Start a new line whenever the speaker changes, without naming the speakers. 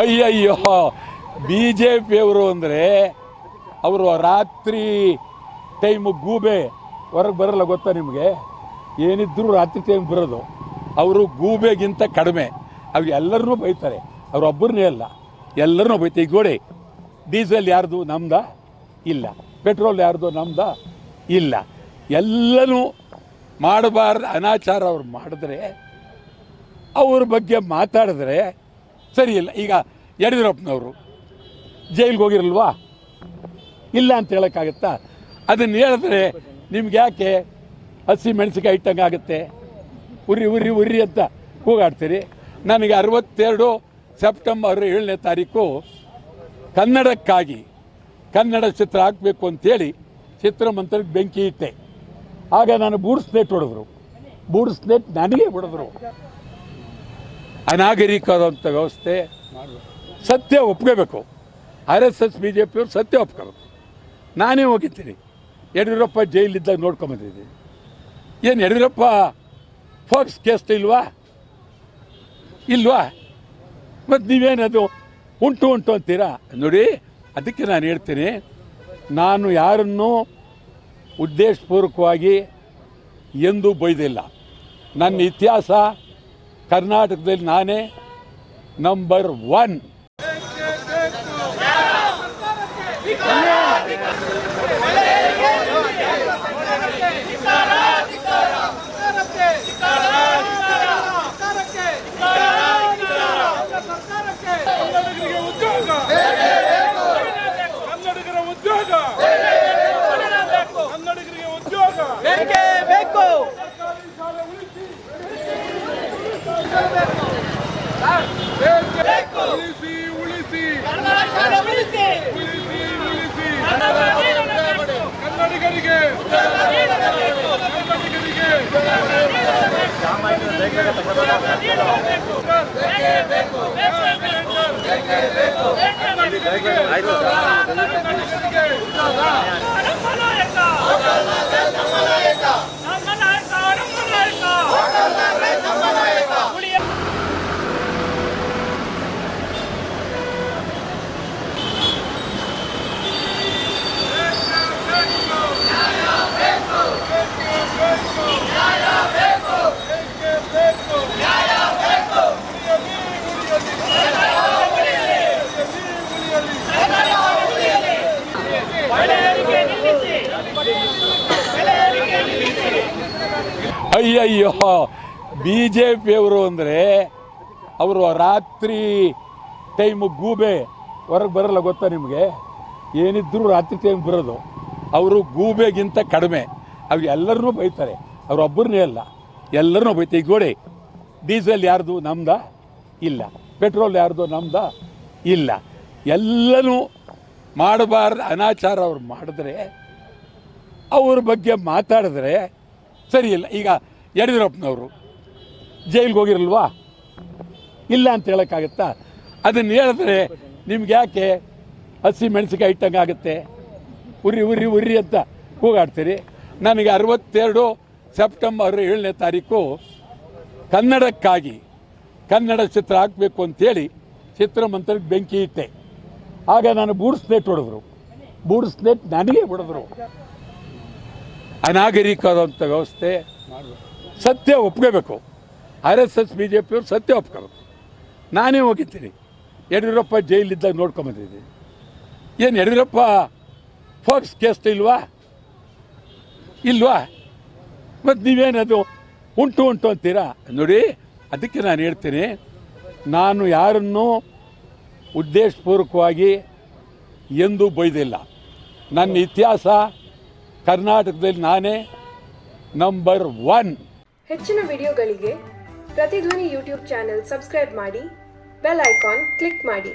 ಅಯ್ಯಯ್ಯೋ, ಬಿಜೆಪಿಯವರು ಅಂದರೆ ಅವರು ರಾತ್ರಿ ಟೈಮು ಗೂಬೆ ಹೊರಗೆ ಬರಲ್ಲ ಗೊತ್ತಾ ನಿಮಗೆ? ಏನಿದ್ರು ರಾತ್ರಿ ಟೈಮ್ ಬರೋದು. ಅವರು ಗೂಬೆಗಿಂತ ಕಡಿಮೆ. ಅವ್ರು ಎಲ್ಲರನ್ನೂ ಬೈತಾರೆ. ಅವರೊಬ್ಬರನ್ನೇ ಅಲ್ಲ, ಎಲ್ಲರನ್ನೂ ಬೈತಾರೆ. ಈಗ ನೋಡಿ, ಡೀಸೆಲ್ ಯಾರ್ದು? ನಮ್ದ? ಇಲ್ಲ. ಪೆಟ್ರೋಲ್ ಯಾರ್ದು? ನಮ್ದ? ಇಲ್ಲ. ಎಲ್ಲನೂ ಮಾಡಬಾರ್ದು ಅನಾಚಾರ ಅವ್ರು ಮಾಡಿದ್ರೆ, ಅವ್ರ ಬಗ್ಗೆ ಮಾತಾಡಿದ್ರೆ ಸರಿಯಿಲ್ಲ. ಈಗ ಯಡಿಯೂರಪ್ಪನವರು ಜೈಲಿಗೆ ಹೋಗಿರಲ್ವಾ? ಇಲ್ಲ ಅಂತ ಹೇಳೋಕ್ಕಾಗತ್ತಾ? ಅದನ್ನು ಹೇಳಿದ್ರೆ ನಿಮ್ಗೆ ಯಾಕೆ ಹಸಿ ಮೆಣಸಿಗೆ ಇಟ್ಟಂಗೆ ಆಗುತ್ತೆ? ಉರಿ ಉರಿ ಉರಿ ಅಂತ ಕೂಗಾಡ್ತೀರಿ. ನನಗೆ 62 ಸೆಪ್ಟೆಂಬರ್ 7ನೇ ತಾರೀಕು ಕನ್ನಡಕ್ಕಾಗಿ ಕನ್ನಡ ಚಿತ್ರ ಹಾಕಬೇಕು ಅಂತೇಳಿ ಚಿತ್ರಮಂದಿರಕ್ಕೆ ಬೆಂಕಿ ಇಟ್ಟೆ. ಆಗ ನಾನು ಬೂಡ್ಸ್ನೇಟ್ ಹೊಡೆದ್ರು. ಬೂಡ್ಸ್ನೇಟ್ ನನಗೆ ಹೊಡೆದ್ರು. ಅನಾಗರಿಕವಾದಂಥ ವ್ಯವಸ್ಥೆ. ಸತ್ಯ ಒಪ್ಕೋಬೇಕು. RSS BJಪಿಯವರು ಸತ್ಯ ಒಪ್ಕೋಬೇಕು. ನಾನೇ ಹೋಗಿದ್ದೀನಿ. ಯಡಿಯೂರಪ್ಪ ಜೈಲಿದ್ದಾಗ ನೋಡ್ಕೊಂಬಂದಿದ್ದೀನಿ. ಏನು ಯಡಿಯೂರಪ್ಪ ಫೋಕ್ಸ್ ಕೇಸ್ ಇಲ್ವಾ? ಮತ್ತು ನೀವೇನದು ಉಂಟು ಅಂತೀರಾ? ನೋಡಿ, ಅದಕ್ಕೆ ನಾನು ಹೇಳ್ತೀನಿ, ನಾನು ಯಾರನ್ನೂ ಉದ್ದೇಶಪೂರ್ವಕವಾಗಿ ಎಂದೂ ಬೈದಿಲ್ಲ. ನನ್ನ ಇತಿಹಾಸ ಕರ್ನಾಟಕದಲ್ಲಿ ನಾನೇ ನಂಬರ್ 1. ಅಯ್ಯಯ್ಯೋ, ಬಿಜೆಪಿಯವರು ಅಂದರೆ ಅವರು ರಾತ್ರಿ ಟೈಮು ಗೂಬೆ ಹೊರಗೆ ಬರಲ್ಲ ಗೊತ್ತಾ ನಿಮಗೆ? ಏನಿದ್ರು ರಾತ್ರಿ ಟೈಮ್ ಬರೋದು. ಅವರು ಗೂಬೆಗಿಂತ ಕಡಿಮೆ. ಅವ್ರು ಎಲ್ಲರನ್ನೂ ಬೈತಾರೆ. ಅವರೊಬ್ಬರನ್ನೇ ಅಲ್ಲ, ಎಲ್ಲರನ್ನೂ ಬೈತಾರೆ. ಈಗ ನೋಡಿ, ಡೀಸೆಲ್ ಯಾರ್ದು? ನಮ್ದ? ಇಲ್ಲ. ಪೆಟ್ರೋಲ್ ಯಾರ್ದು? ನಮ್ದ? ಇಲ್ಲ. ಎಲ್ಲನೂ ಮಾಡಬಾರ್ದು ಅನಾಚಾರ ಅವ್ರು ಮಾಡಿದ್ರೆ, ಅವ್ರ ಬಗ್ಗೆ ಮಾತಾಡಿದ್ರೆ ಸರಿಯಿಲ್ಲ. ಈಗ ಯಡಿಯೂರಪ್ಪನವರು ಜೈಲಿಗೆ ಹೋಗಿರಲ್ವಾ? ಇಲ್ಲ ಅಂತ ಹೇಳೋಕ್ಕಾಗತ್ತಾ? ಅದನ್ನು ಹೇಳಿದ್ರೆ ನಿಮ್ಗೆ ಯಾಕೆ ಹಸಿ ಮೆಣಸಿಗೆ ಇಟ್ಟಂಗೆ ಆಗುತ್ತೆ? ಉರಿ ಉರಿ ಉರಿ ಅಂತ ಕೂಗಾಡ್ತೀರಿ. ನನಗೆ 62 ಸೆಪ್ಟೆಂಬರ್ 7ನೇ ತಾರೀಕು ಕನ್ನಡಕ್ಕಾಗಿ ಕನ್ನಡ ಚಿತ್ರ ಹಾಕಬೇಕು ಅಂತೇಳಿ ಚಿತ್ರಮಂದಿರಕ್ಕೆ ಬೆಂಕಿ ಇಟ್ಟೆ. ಆಗ ನಾನು ಬೂಡ್ಸ್ನೆಟ್ ಹೊಡೆದ್ರು, ಬೂಡ್ಸ್ನೆಟ್ ನನಗೆ ಹೊಡೆದ್ರು. ಅನಾಗರಿಕವಾದಂಥ ವ್ಯವಸ್ಥೆ. ಸತ್ಯ ಒಪ್ಕೋಬೇಕು. RSS BJP ಅವ್ರು ಸತ್ಯ ಒಪ್ಕೋಬೇಕು. ನಾನೇ ಹೋಗಿದ್ದೀನಿ, ಯಡಿಯೂರಪ್ಪ ಜೈಲಿದ್ದಾಗ ನೋಡ್ಕೊಂಬಂದಿದ್ದೀನಿ. ಏನು ಯಡಿಯೂರಪ್ಪ ಫೋಕ್ಸ್ ಕೇಸ್ ಇಲ್ವಾ? ಮತ್ತು ನೀವೇನದು ಉಂಟು ಅಂತೀರಾ? ನೋಡಿ, ಅದಕ್ಕೆ ನಾನು ಹೇಳ್ತೀನಿ, ನಾನು ಯಾರನ್ನೂ ಉದ್ದೇಶಪೂರ್ವಕವಾಗಿ ಎಂದೂ ಬೈದಿಲ್ಲ. ನನ್ನ ಇತಿಹಾಸ ಕರ್ನಾಟಕದಲ್ಲಿ ನಾನೇ ನಂಬರ್ 1.
ಹೆಚ್ಚಿನ ವಿಡಿಯೋಗಳಿಗೆ ಪ್ರತಿಧ್ವನಿ ಯೂಟ್ಯೂಬ್ ಚಾನೆಲ್ ಸಬ್ಸ್ಕ್ರೈಬ್ ಮಾಡಿ, ಬೆಲ್ ಐಕಾನ್ ಕ್ಲಿಕ್ ಮಾಡಿ.